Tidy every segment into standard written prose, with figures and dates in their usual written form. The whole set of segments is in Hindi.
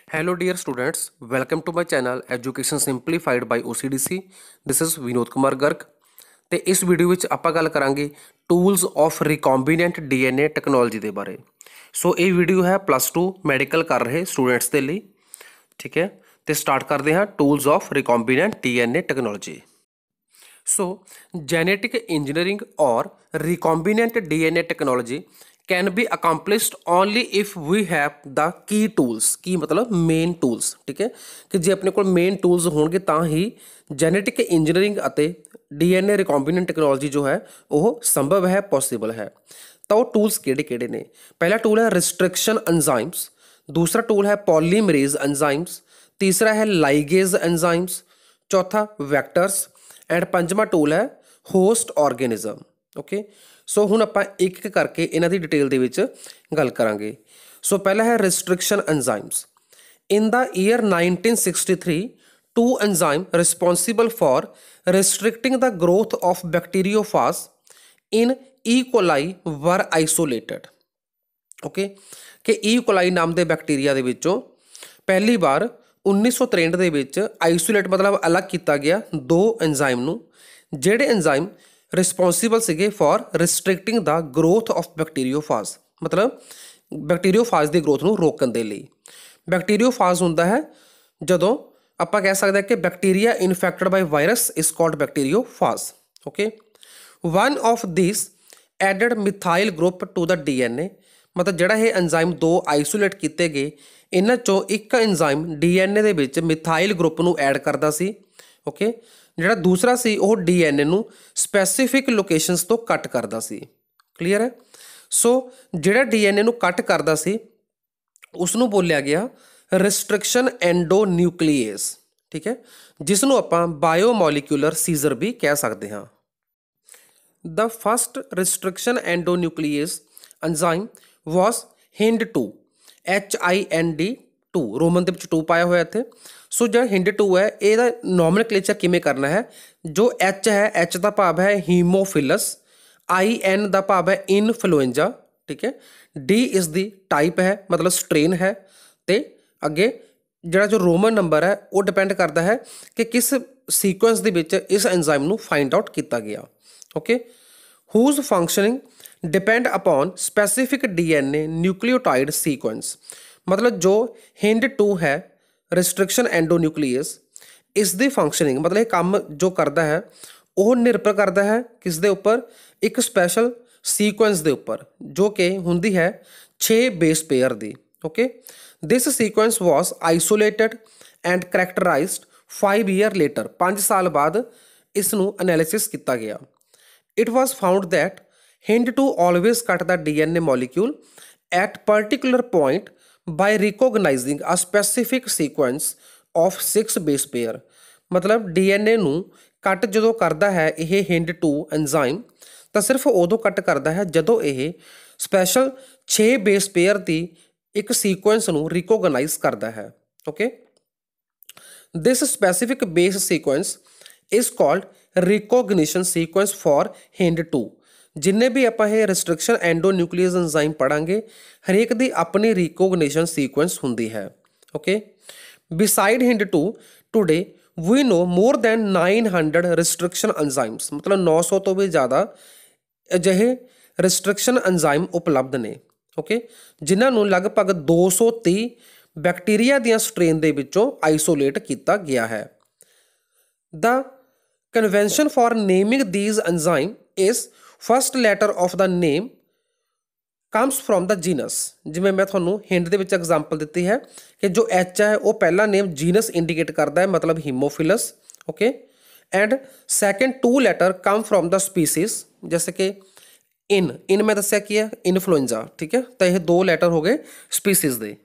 Hello dear students, welcome to my channel Education Simplified by OCDC. This is Vinod Kumar Garg ਤੇ ਇਸ ਵੀਡੀਓ ਵਿੱਚ ਆਪਾਂ ਗੱਲ ਕਰਾਂਗੇ tools of recombinant DNA technology ਦੇ ਬਾਰੇ। ਸੋ ਇਹ ਵੀਡੀਓ ਹੈ +2 ਮੈਡੀਕਲ ਕਰ ਰਹੇ ਸਟੂਡੈਂਟਸ ਦੇ ਲਈ, ਠੀਕ ਹੈ। ਤੇ ਸਟਾਰਟ ਕਰਦੇ ਹਾਂ tools of recombinant DNA technology. So, genetic engineering or recombinant DNA technology can be accomplished only if we have the key tools। की मतलब main tools, ठीक है कि जे अपने को main tools होंगे ਤਾਂ ही genetic engineering ਅਤੇ DNA recombinant technology जो है वो संभव है, possible है। तो वो tools ਕਿਹੜੇ ਨੇ? पहला tool है restriction enzymes, दूसरा tool है polymerase enzymes, तीसरा है ligase enzymes, चौथा vectors एंड पंजवा टूल है होस्ट ऑर्गेनिज्म। ओके, सो हुण आपां एक एक करके इन्हां दी डिटेल दे विच गल करांगे। सो पहला है restriction enzymes. In the year 1963 two enzyme responsible for restricting the growth of bacteriophage in E coli were isolated. Okay, कि ई कोलाई नाम के बैक्टीरिया दे विचों पहली बार 1963 ਦੇ ਵਿੱਚ ਆਈਸੋਲੇਟ ਮਤਲਬ ਅਲੱਗ ਕੀਤਾ ਗਿਆ ਦੋ ਐਂਜ਼ਾਈਮ ਨੂੰ, ਜਿਹੜੇ ਐਂਜ਼ਾਈਮ ਰਿਸਪੌਂਸੀਬਲ ਸੀਗੇ ਫॉर ਰਿਸਟ੍ਰਿਕਟਿੰਗ ਦਾ ਗਰੋਥ ਆਫ ਬੈਕਟੀਰੀਓਫਾਜ, ਮਤਲਬ ਬੈਕਟੀਰੀਓਫਾਜ ਦੀ ਗਰੋਥ ਨੂੰ ਰੋਕਣ ਦੇ ਲਈ। ਬੈਕਟੀਰੀਓਫਾਜ ਹੁੰਦਾ ਹੈ ਜਦੋਂ ਆਪਾਂ ਕਹਿ ਸਕਦੇ ਹਾਂ ਕਿ bacteria infected by virus is called bacteriophage. Okay, one of this added methyl group to the DNA, मतलब ਜਿਹੜਾ ਇਹ ਐਂਜ਼ਾਈਮ ਦੋ ਆਈਸੋਲੇਟ ਕੀਤੇ ਗਏ ਇਹਨਾਂ ਚੋਂ ਇੱਕ ਐਂਜ਼ਾਈਮ ਡੀਐਨਏ ਦੇ ਵਿੱਚ ਮਿਥਾਈਲ ਗਰੁੱਪ ਨੂੰ ਐਡ ਕਰਦਾ ਸੀ। ਓਕੇ, ਜਿਹੜਾ ਦੂਸਰਾ ਸੀ ਉਹ ਡੀਐਨਏ ਨੂੰ ਸਪੈਸੀਫਿਕ ਲੋਕੇਸ਼ਨਸ ਤੋਂ ਕੱਟ ਕਰਦਾ ਸੀ। ਕਲੀਅਰ ਹੈ? ਸੋ ਜਿਹੜਾ ਡੀਐਨਏ ਨੂੰ ਕੱਟ ਕਰਦਾ ਸੀ ਉਸ ਨੂੰ ਬੋਲਿਆ ਗਿਆ ਰਿਸਟ੍ਰਿਕਸ਼ਨ ਐਂਡੋਨਿਊਕਲੀਏਸ, ਠੀਕ ਹੈ, ਜਿਸ ਨੂੰ ਆਪਾਂ ਬਾਇਓਮੋਲੀਕੂਲਰ ਸੀਜ਼ਰ ਵੀ ਕਹਿ ਸਕਦੇ ਹਾਂ। The first restriction endonuclease enzyme was HIND2, HIND2 Roman ਦੇ ਵਿੱਚ 2 ਪਾਇਆ ਹੋਇਆ ਇੱਥੇ। ਸੋ ਜਿਹੜਾ HIND2 ਹੈ ਇਹਦਾ ਨੋਮਨਕਲੇਚਰ ਕਿਵੇਂ ਕਰਨਾ ਹੈ? ਜੋ H ਹੈ, H ਦਾ ਭਾਵ ਹੈ ਹੀਮੋਫਿਲਸ, IN ਦਾ ਭਾਵ ਹੈ ਇਨਫਲੂਐਂਜਾ, ਠੀਕ ਹੈ, D ਇਸ ਦੀ ਟਾਈਪ ਹੈ ਮਤਲਬ ਸਟ੍ਰੇਨ ਹੈ, ਤੇ ਅੱਗੇ ਜਿਹੜਾ ਜੋ ਰੋਮਨ ਨੰਬਰ ਹੈ ਉਹ ਡਿਪੈਂਡ ਕਰਦਾ ਹੈ ਕਿ ਕਿਸ ਸੀਕੁਐਂਸ ਦੇ ਵਿੱਚ ਇਸ ਐਂਜ਼ਾਈਮ ਨੂੰ ਫਾਈਂਡ ਆਊਟ ਕੀਤਾ ਗਿਆ। Okay, whose functioning depend upon specific DNA nucleotide sequence, मतलब जो HIND2 है रिस्ट्रिक्शन एंडोन्यूक्लियस, इसकी फंक्शनिंग मतलब ये काम जो करता है वो निर्भर करता है किस दे उपर? एक स्पैशल सीक्वेंस के उपर जो कि होंदी है 6 बेस पेयर दी। Okay, this sequence was isolated and characterized 5 year later, 5 साल बाद इसनों एनालिसिस किया गया। It was found that HIND2 always cut the DNA molecule at particular point by recognizing a specific sequence of 6 base pair। मतलब DNA ਨੂੰ ਕੱਟ ਜਦੋਂ ਕਰਦਾ ਹੈ ਇਹ HIND2 ਐਂਜ਼ਾਈਮ ਤਾਂ ਸਿਰਫ ਉਦੋਂ ਕੱਟ ਕਰਦਾ ਹੈ ਜਦੋਂ ਇਹ ਸਪੈਸ਼ਲ 6 ਬੇਸ ਪੇਅਰ ਦੀ ਇੱਕ ਸੀਕੁਐਂਸ ਨੂੰ ਰਿਕੋਗਨਾਈਜ਼ ਕਰਦਾ ਹੈ। Okay, this specific base sequence is called recognition sequence for HIND2। जिन्ने भी आप रिस्ट्रिक्शन एंडोन्यूक्लियस एंजाइम पढ़ांगे हरेक दी अपनी रिकोगनिशन सीक्वेंस होंदी है। Okay, besides HIND2 today we know more than 900 restriction enzymes, मतलब 900 तो भी ज़्यादा अजिहे रिस्ट्रिक्शन एंजाइम उपलब्ध ने। ओके, जिन्हां नूं लगभग 230 बैक्टीरिया दियां स्ट्रेन दे विचों आइसोलेट किया गया है। The convention for naming these enzyme is first letter of the name comes from the genus. जिवें मैं तुहानूं हिंट दे विच एग्जाम्पल दित्ती है कि जो H है वो पहला नेम जीनस इंडिकेट करता है, मतलब Haemophilus. Okay, and second 2 letter come from the species, जैसे कि इन मैं दस्सिया की है इनफ्लुएंजा, ठीक है, तो यह 2 लैटर हो गए स्पीसीज दे।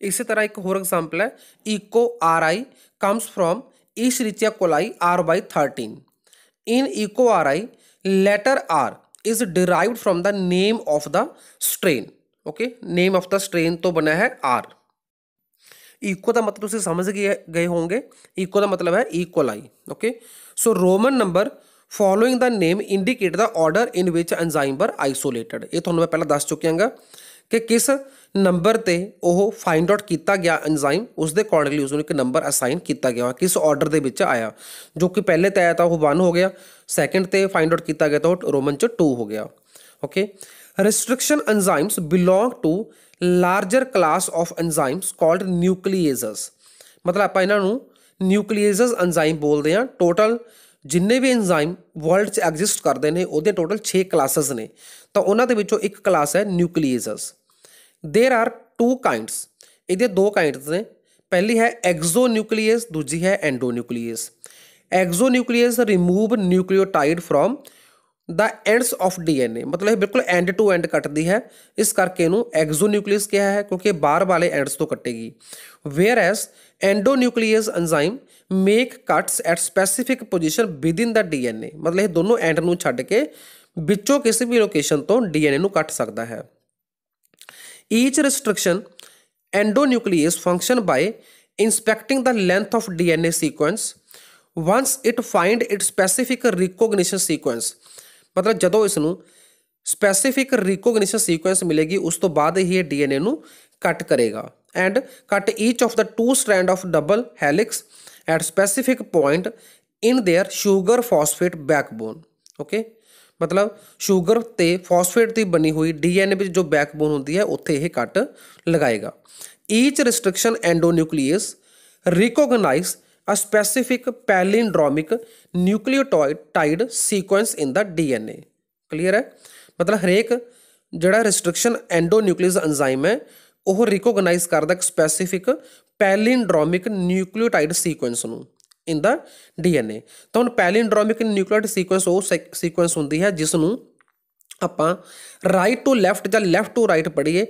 इसी तरह एक होर एग्जाम्पल है eco RI comes from Escherichia coli R/13। In eco RI letter R is derived from the name of the strain। okay, name of the strain तो बना है R। इको का मतलब तुम समझ गए होंगे, इको का मतलब है E coli. Okay, so Roman number following the name indicate the order in which enzyme were isolated. ये थोड़ा मैं पहले दस चुकिया कि किस नंबर ते वो फाइंड आउट किया गया एंजाइम उसके अकॉर्डिंगली उसको एक नंबर असाइन किया गया, किस ऑर्डर के विच आया। जो कि पहले तो आया था वो 1 हो गया, सैकेंड ते फाइंड आउट किया गया तो रोमन च 2 हो गया। Okay, restriction enzymes belong to larger class of enzymes called nucleases. मतलब आप इन्हों न्यूक्लीएजेस एंजाइम बोलते हैं। टोटल जिन्ने भी एंजाइम वर्ल्ड च एग्जिस्ट करते हैं वो टोटल 6 क्लासेस ने, तो उन्होंने एक क्लास है न्यूक्लीएजेस। देर आर 2 काइंड्स, ये 2 काइंड्स ने। पहली है एक्सो न्यूक्लीएस, दूजी है endonuclease. Exonuclease remove nucleotide from the ends of DNA, मतलब बिल्कुल एंड टू एंड कटती है, इस करके इनू एक्सो न्यूक्लीयस कहा है क्योंकि बाहर वाले एंड्स तो कटेगी। Whereas endonuclease enzyme make cuts at specific position within the DNA, मतलब ये दोनों एंड नू छड्ड के विचों किसी भी लोकेशन तो डीएनए नू कट सकता है। Each restriction endonuclease function by inspecting the length of DNA sequence once it find it specific recognition sequence, मतलब जदों इसनू स्पैसीफिक रिकोगनिशन सीक्वेंस मिलेगी उस तो बाद ही डीएनए नू कट करेगा। And cut each of the 2 strand of double helix at specific point in their sugar phosphate backbone. Okay, मतलब शुगर ते फॉस्फेट की बनी हुई डीएनए में जो बैकबोन होती है उत्थे यह कट लगाएगा। Each restriction endonuclease recognize a specific palindromic nucleotide sequence in the DNA. Clear है, मतलब हरेक जिहड़ा रिस्ट्रिक्शन एंडोन्यूक्लियस एंजाइम है वह रिकोगनाइज करता एक स्पैसीफिक पैलिंड्रोमिक न्यूक्लियोटाइड सीक्वेंस नूं इन द डीएनए। तो हुण पैलिंड्रोमिक न्यूक्लियोटाइड सीक्वेंस वो सीक्वेंस होंदी है जिसनूं आपां राइट टू लैफ्ट जां लैफ्ट टू राइट पढ़ीए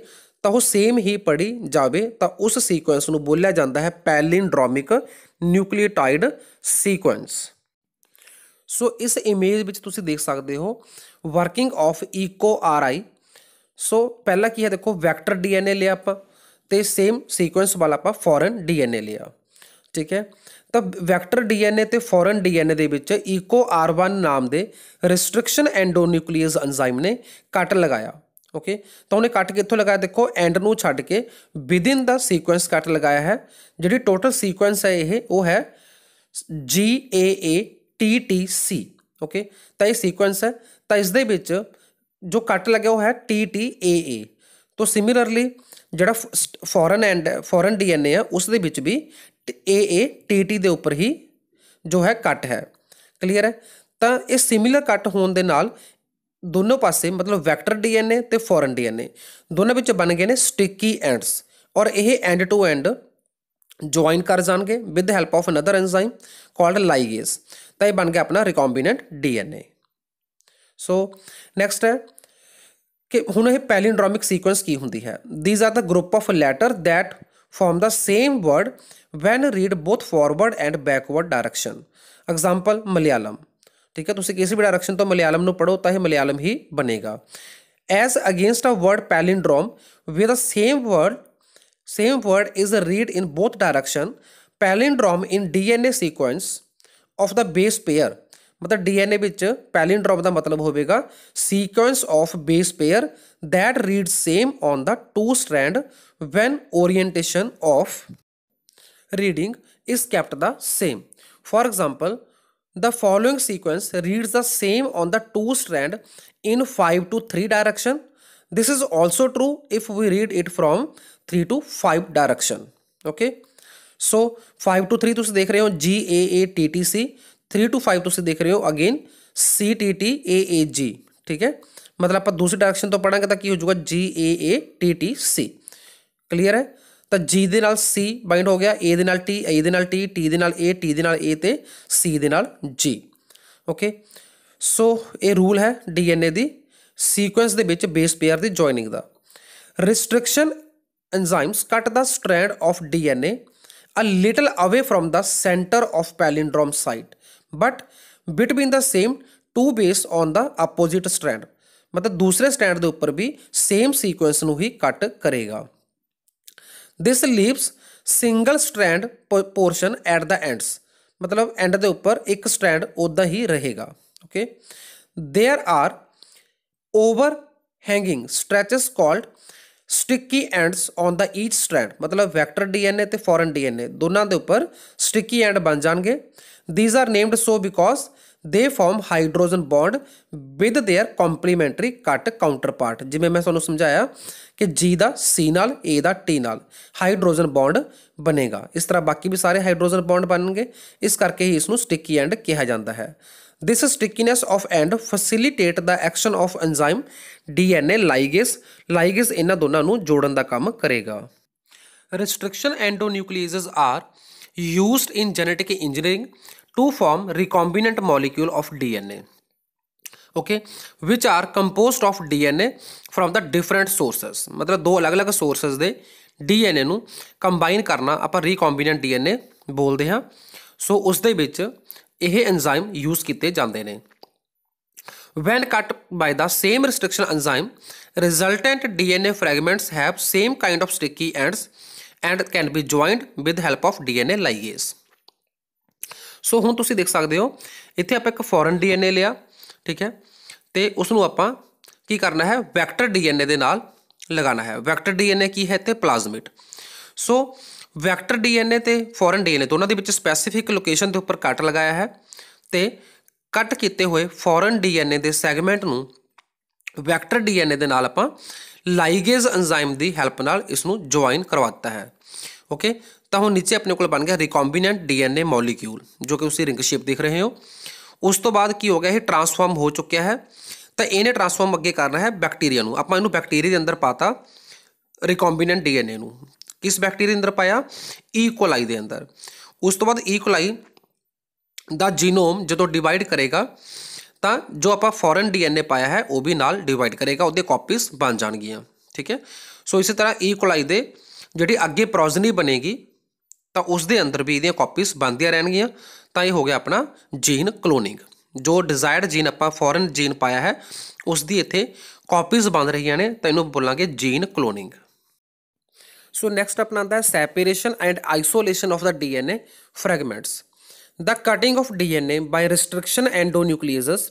तो वो सेम ही पढ़ी जाए तो उस सीक्वेंस नूं बोलिया जाता है पैलिंड्रोमिक न्यूक्लियोटाइड सीक्वेंस। सो इस इमेज में तुसीं देख सकते हो working of eco R I. So पहला की है देखो वैक्टर डीएनए लिया आपां ते सेम सीक्वेंस वाला आपां फॉरन डीएनए लिया। ठीक है, तो वैक्टर डीएनए ते फॉरन डीएनए दे विच इको R1 नाम दे रिस्ट्रिक्शन एंडोन्यूक्लियस एंजाइम ने कट लगाया। ओके, तो उन्हें कट कित्थों लगाया देखो एंड नूं छड्ड के with in the sequence cut लगाया है। जिहड़ी टोटल सीक्वेंस है यह वो है GAATTC। ओके, तो ये सीक्वेंस है तो इस दे विच जो कट लगे वो है TTAA। तो सिमिलरली जिहड़ा फॉरन डीएनए है उस दे विच भी AATT दे उपर ही जो है कट है। क्लीयर है, तो ये सिमिलर कट होने दे नाल दोनों पासे मतलब वैक्टर डीएनए ते फॉरन डीएनए दोनों विच बन गए ने स्टिकी एंड्स और यह एंड टू एंड ज्वाइन कर जाएंगे with the help of another enzyme called ligase. तो यह बन गया अपना रिकॉम्बिनेंट डीएनए। सो नेक्स्ट है कि हुण यह पैलिंड्रोमिक सीक्वेंस की होंदी है। These are the group of letter that form the same word when read both forward and backward direction. Example Malayalam. ठीक है, तुसीं किसी भी डायरेक्शन तो मलयालम नूं पढ़ो तो यह मलयालम ही बनेगा। As against a word palindrome with the same word is read in both direction palindrome in DNA sequence of the base pair. मतलब डीएनए विच पैलिंड्रोम का मतलब होगा sequence of base pair that read same on the 2 strand when orientation of reading is kept the same. For example, the following sequence reads the same on the 2 strand in 5 to 3 direction. This is also true if we read it from 3 to 5 direction. Okay, so 5 to 3 तुसीं देख रहे हो GAATTC, 3 to 5 तुसीं देख रहे हो अगेन CTTAAG। ठीक है, मतलब आप दूसरी डायरेक्शन तो पढ़ांगे तो की हो जाएगा GAATTC। क्लीयर है, तो G दे नाल C बाइंड हो गया, A दे नाल T, A दे नाल T, T दे नाल A, T दे नाल A ते C दे नाल G। ओके, सो ये रूल है डीएनए दी सीक्वेंस दे विच बेस पेयर दी जॉइनिंग दा। Restriction enzymes cut the strand of DNA a little away from the centre of palindrome site but between the same 2 base on the opposite strand. मतलब दूसरे स्ट्रैंड के उपर भी सेम सीक्वेंस नूं ही कट करेगा। This leaves single strand portion at the ends, मतलब एंड के उपर एक स्ट्रैंड उदा ही रहेगा। Okay, there are over hanging stretches called sticky ends on the each strand, मतलब वैक्टर डीएनए ते फॉरेन डीएनए दोनों के उपर स्टिकी एंड बन जाएंगे। These are named so because they form hydrogen bond with their complementary cut counter part. जिमें मैं तुहानूं समझाया कि जी दा सी नाल, ए दा टी नाल हाइड्रोजन बॉन्ड बनेगा। इस तरह बाकी भी सारे हाइड्रोजन बॉन्ड बनणगे, इस करके ही इसनूं स्टिकी एंड कहा जाता है। This stickiness of end facilitate the action of enzyme DNA ligase. Ligase इन्हां दोनों नूं जोड़न दा काम करेगा। Restriction endonucleases are used in genetic engineering to form recombinant molecule of DNA, okay, which are composed of DNA from the different sources। मतलब दो अलग अलग सोर्सेस दे DNA ਨੂੰ ਕੰਬਾਈਨ ਕਰਨਾ ਆਪਾਂ ਰੀਕੰਬੀਨੈਂਟ DNA ਬੋਲਦੇ ਹਾਂ। ਸੋ ਉਸ ਦੇ ਵਿੱਚ ਇਹ ਐਂਜ਼ਾਈਮ ਯੂਜ਼ ਕੀਤੇ ਜਾਂਦੇ ਨੇ। when cut by the same restriction enzyme, resultant DNA fragments have same kind of sticky ends and can be joined with help of DNA ligase। सो हुण तुसीं देख सकते हो इत्थे आपां एक फॉरन डीएनए लिया, ठीक है, तो उसनूं आपां की करना है वैक्टर डीएनए दे नाल लगाना है। वैक्टर डीएनए की है इत्थे प्लाज्मिड। सो वैक्टर डीएनए ते फॉरन डीएनए दोनों के विच स्पैसीफिक लोकेशन के उपर कट लगाया है, तो कट किए हुए फॉरन डीएनए के सैगमेंट नूं वैक्टर डीएनए दे नाल आपां लाइगेज एंजाइम की हैल्प नाल इसनूं ज्वाइन करवाता है। ओके, तो हम नीचे अपने को बन गया रिकॉम्बिनेंट डीएनए मॉलिक्यूल, जो कि उसी रिंग शेप देख रहे हो। उस तो बाद की हो गया, ये ट्रांसफॉर्म हो चुका है, तो इन्हें ट्रांसफॉर्म अगे करना है बैक्टीरिया नूं। आपां इहनूं बैक्टीरिया के अंदर पाता रिकॉम्बिनेंट डीएनए नूं। किस बैक्टीरिया के अंदर पाया? ई कोलाई के अंदर। उस तो बाद ई कोलाई दा जीनोम जो डिवाइड करेगा, तो जो आप फॉरन डीएनए पाया है वह भी नाल डिवाइड करेगा, वो कॉपीज बन जाएगियाँ, ठीक है। सो इसी तरह ई कोलाई दे जी अगे प्रोजनी बनेगी, तो उस दे अंदर भी ये कॉपीज बनदियाँ रहनगियाँ। तो ये हो गया अपना जीन क्लोनिंग। जो डिजायर्ड जीन आप फॉरन जीन पाया है उसकी इत्थे कॉपीज बन रही ने, तो इन्हों बोलांगे जीन क्लोनिंग। सो नैक्सट अपना आता है separation and isolation of the DNA fragments. The cutting of DNA by restriction endonucleases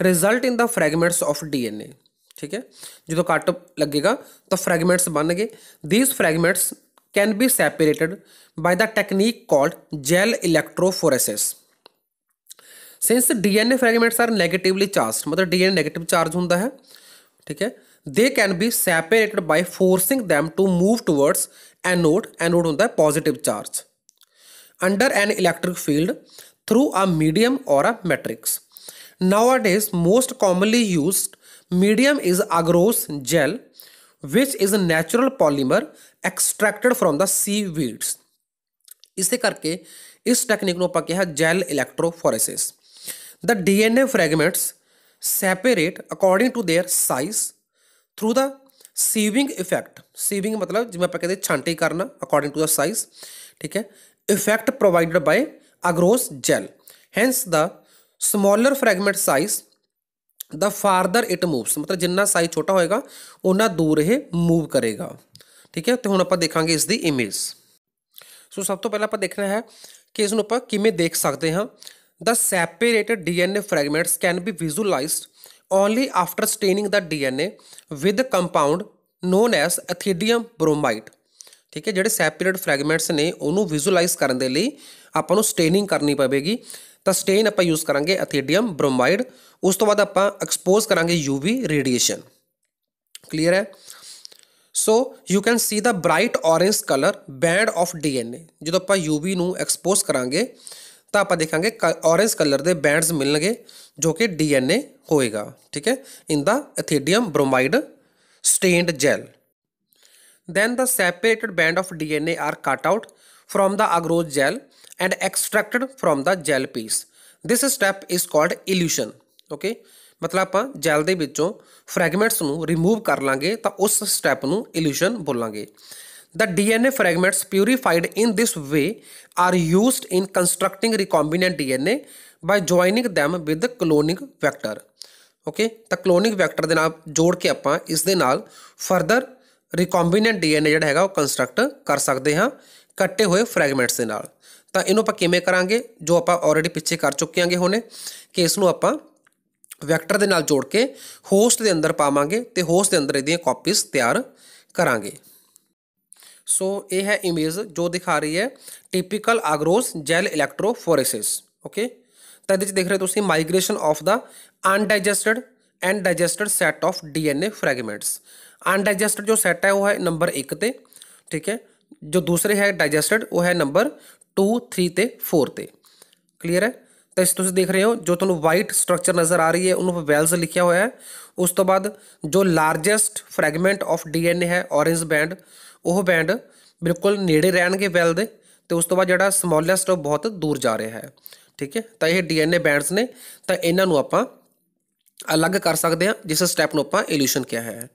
result in the fragments of DNA, ठीक है। जो कट लगेगा तो फ्रैगमेंट्स बन गए। These fragments can be separated by the technique called gel electrophoresis. Since DNA fragments are negatively charge, मतलब डीएनए नेगेटिव चार्ज होता है, ठीक है, they can be separated bye forcing them to move towards anode. Anode होता है positive charge under an electric field through a medium और a matrix. Nowadays most commonly used medium is agarose gel, which is a natural polymer extracted from the seaweeds। इसे करके इस टेक्निक को ਆਪਾਂ ਕਿਹਾ gel electrophoresis. The DNA fragments separate according to their size through the sieving effect। sieving मतलब जिवें ਆਪਾਂ कहते छांटी करना according to the size, ठीक है, effect provided by agarose gel। Hence the smaller fragment size the farther it moves, मतलब जिन्ना साइज छोटा होएगा उन्ना दूर ये मूव करेगा, ठीक है। तो हुण आपां देखांगे इसकी इमेज। सो सब तो पहले आपां देखना है कि इसनूं आपां किवें देख सकते हैं। The separated DNA fragments can be visualized only after staining the DNA with compound known as ethidium bromide, ठीक है। जिहड़े सैपरेट फ्रैगमेंट्स ने उन्होंने विजुअलाइज करने के लिए आपां नूं स्टेनिंग करनी पवेगी। तो स्टेन आप यूज़ करांगे एथिडियम ब्रोमाइड। उस तो बाद आप एक्सपोज करांगे यूवी रेडिएशन। क्लीयर है। So you can see the bright orange colour band of DNA. जो आप यूवी नूं एक्सपोज करांगे तो आप देखांगे ऑरेंज कलर के बैंड्स मिलणगे जो कि डीएनए होएगा, ठीक है, in the ethidium bromide stained gel. Then the separated band of DNA are cut out from the agarose gel and extracted from the gel piece। This step is called elution। Okay, मतलब आप जैल दे विचों फ्रैगमेंट्स नूं रिमूव कर लांगे तो उस स्टैप नूं evolution बोलांगे। The DNA fragments purified in this way are used in constructing recombinant DNA by joining them with the cloning vector। Okay, तो cloning vector दे नाल जोड़ के आपां इस दे नाल फर्दर रिकॉम्बिनेंट डीएनए जिहड़ा हैगा कंस्ट्रक्ट कर सकते हैं कट्टे हुए फ्रैगमेंट्स के नाल। तो इन्हों आप किवें करांगे, जो आप ऑलरेडी पिछे कर चुके हैं हुणे कि इसनूं आप वैक्टर के नाल जोड़ के होस्ट के अंदर पावांगे तो होस्ट के अंदर इहदियां कॉपीज तैयार करांगे। सो ये है इमेज जो दिखा रही है typical agarose gel electrophoresis. Okay, तो ये देख रहे हो तुम migration of the undigested and digested set of DNA fragments. Undigested जो सैट है वो है नंबर 1 ते, ठीक है, जो दूसरे है डाइजेस्टेड वो है नंबर 2, 3 ਤੇ 4 ਤੇ। क्लीयर है। तो इस तुम देख रहे हो जो तुम वाइट स्ट्रक्चर नज़र आ रही है उन्होंने वैल्स लिखा हुआ है। उस तो बाद जो लार्जेस्ट फ्रैगमेंट ऑफ DNA है ऑरेंज बैंड, वो बैंड बिल्कुल नेड़े रहणगे वैल दे, तो उस तो बाद जो समॉलेस्ट बहुत दूर जा रहा है। ठीक है, तो ये DNA बैंड्स ने, तो इन्हों आप अलग कर सकते हैं जिस स्टैप में आप इल्यूशन किया है।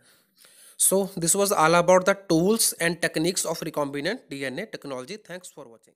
So this was all about the tools and techniques of recombinant DNA technology. Thanks for watching.